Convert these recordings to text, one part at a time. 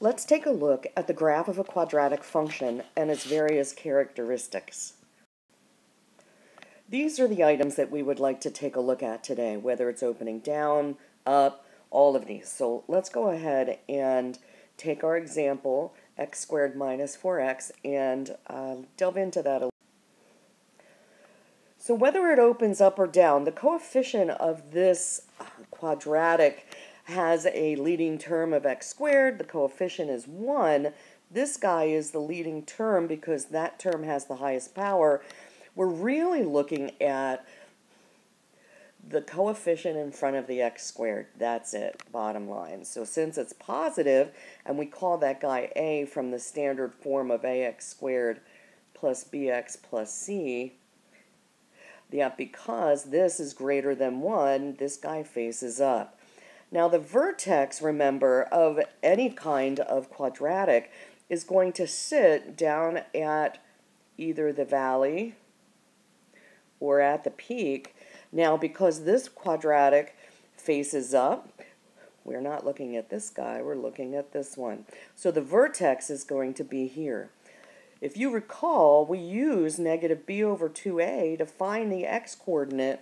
Let's take a look at the graph of a quadratic function and its various characteristics. These are the items that we would like to take a look at today, whether it's opening down, up, all of these. So let's go ahead and take our example, x squared minus 4x, and delve into that a little. So whether it opens up or down, the coefficient of this quadratic has a leading term of x squared. The coefficient is 1. This guy is the leading term because that term has the highest power. We're really looking at the coefficient in front of the x squared. That's it, bottom line. So since it's positive, and we call that guy a from the standard form of ax squared plus bx plus c, because this is greater than 1, this guy faces up. Now the vertex, remember, of any kind of quadratic is going to sit down at either the valley or at the peak. Now because this quadratic faces up, we're not looking at this guy, we're looking at this one. So the vertex is going to be here. If you recall, we use negative b over 2a to find the x-coordinate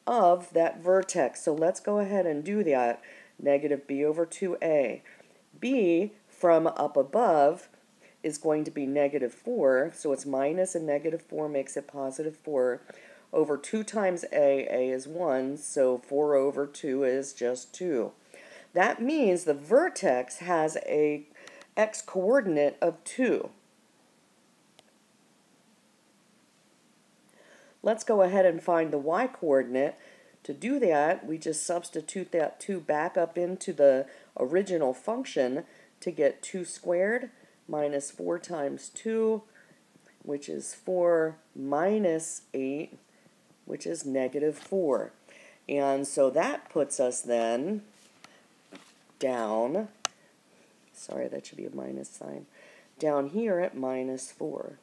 of that vertex. So let's go ahead and do that. Negative b over 2a. b from up above is going to be negative 4, so it's minus and negative 4 makes it positive 4. Over 2 times a is 1, so 4 over 2 is just 2. That means the vertex has a x-coordinate of 2. Let's go ahead and find the y-coordinate. To do that, we just substitute that 2 back up into the original function to get 2 squared minus 4 times 2, which is 4 minus 8, which is negative 4. And so that puts us then down, sorry, that should be a minus sign, down here at minus 4.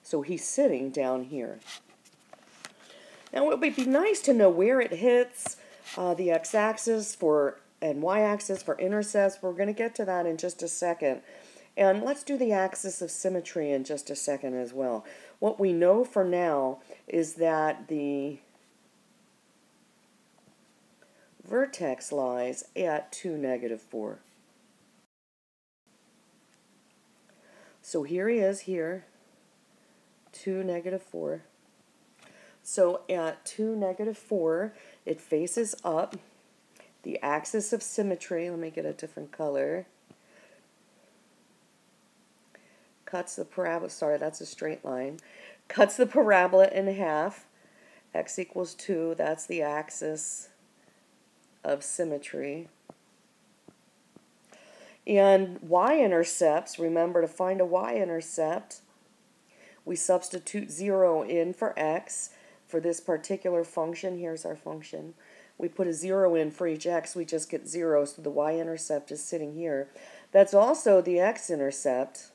So he's sitting down here. Now it would be nice to know where it hits the x-axis and y-axis for intercepts. We're going to get to that in just a second. And let's do the axis of symmetry in just a second as well. What we know for now is that the vertex lies at 2, negative 4. So here he is here, 2, negative 4. So at 2, negative 4, it faces up. The axis of symmetry, let me get a different color, cuts the parabola, sorry, that's a straight line, cuts the parabola in half. X equals 2, that's the axis of symmetry. And y-intercepts, remember to find a y-intercept, we substitute 0 in for x. For this particular function, here's our function. We put a 0 in for each x, we just get 0, so the y-intercept is sitting here. That's also the x-intercept.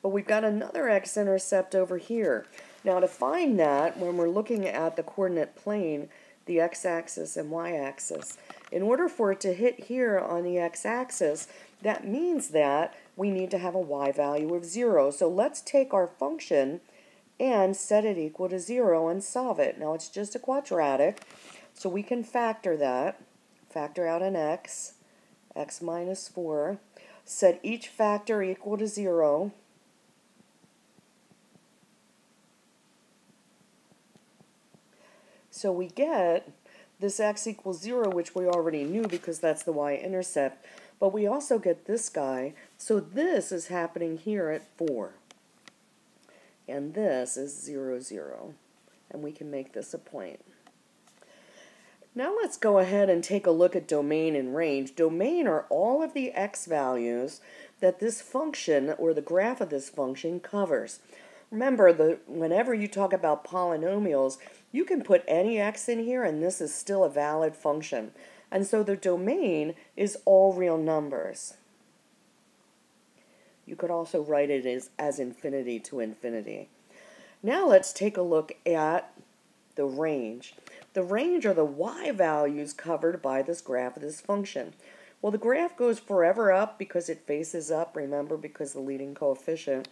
But we've got another x-intercept over here. Now to find that, when we're looking at the coordinate plane, the x-axis and y-axis, in order for it to hit here on the x-axis, that means that we need to have a y value of 0. So let's take our function and set it equal to 0 and solve it. Now it's just a quadratic, so we can factor that. Factor out an x minus 4. Set each factor equal to 0. So we get this x equals 0, which we already knew because that's the y-intercept. But we also get this guy. So this is happening here at 4. And this is 0, 0. And we can make this a point. Now let's go ahead and take a look at domain and range. Domain are all of the x values that this function or the graph of this function covers. Remember, whenever you talk about polynomials, you can put any x in here and this is still a valid function. And so the domain is all real numbers. You could also write it as infinity to infinity. Now let's take a look at the range. the range are the y values covered by this graph of this function. Well, the graph goes forever up because it faces up, remember, because the leading coefficient.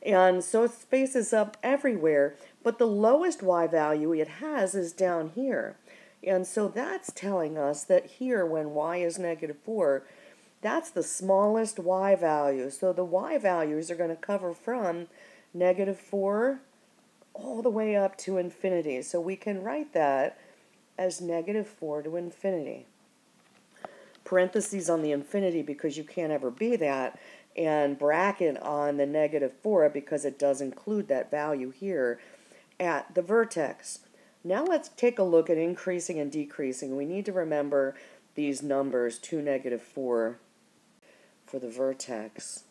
And so it faces up everywhere, but the lowest y value it has is down here. And so that's telling us that here, when y is -4, that's the smallest y value. So the y values are going to cover from -4 all the way up to infinity. So we can write that as -4 to infinity. Parentheses on the infinity because you can't ever be that, and bracket on the -4 because it does include that value here at the vertex. Now let's take a look at increasing and decreasing. We need to remember these numbers, 2, -4 for the vertex.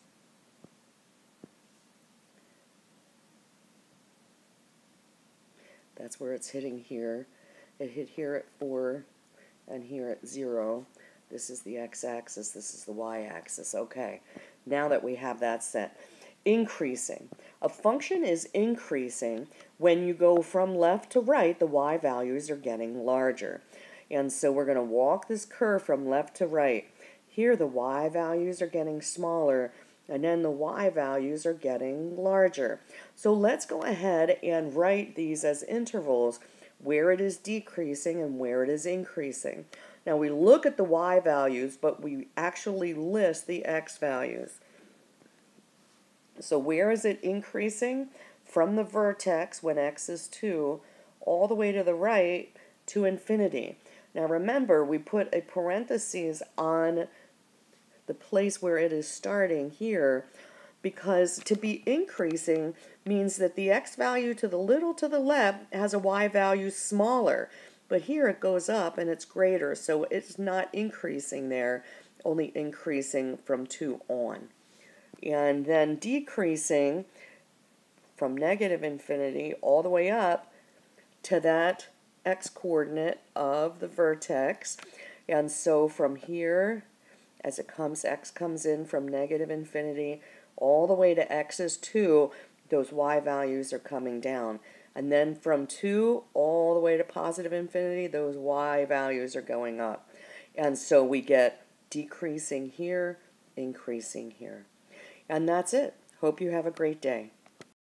That's where it's hitting here. It hit here at 4 and here at 0. This is the x-axis, this is the y-axis. Okay, now that we have that set. Increasing. A function is increasing when you go from left to right, the y values are getting larger. And so we're going to walk this curve from left to right. Here the y values are getting smaller, and then the y values are getting larger. So let's go ahead and write these as intervals where it is decreasing and where it is increasing. Now we look at the y values, but we actually list the x values. So where is it increasing? From the vertex, when x is 2, all the way to the right to infinity. Now remember, we put a parenthesis on the place where it is starting here, because to be increasing means that the x value to the little to the left has a y value smaller. But here it goes up and it's greater, so it's not increasing there, only increasing from 2 on. And then decreasing from -infinity all the way up to that x-coordinate of the vertex. And so from here, as it comes, x comes in from -infinity all the way to x is 2, those y values are coming down. And then from 2 all the way to positive infinity, those y values are going up. And so we get decreasing here, increasing here. And that's it. Hope you have a great day.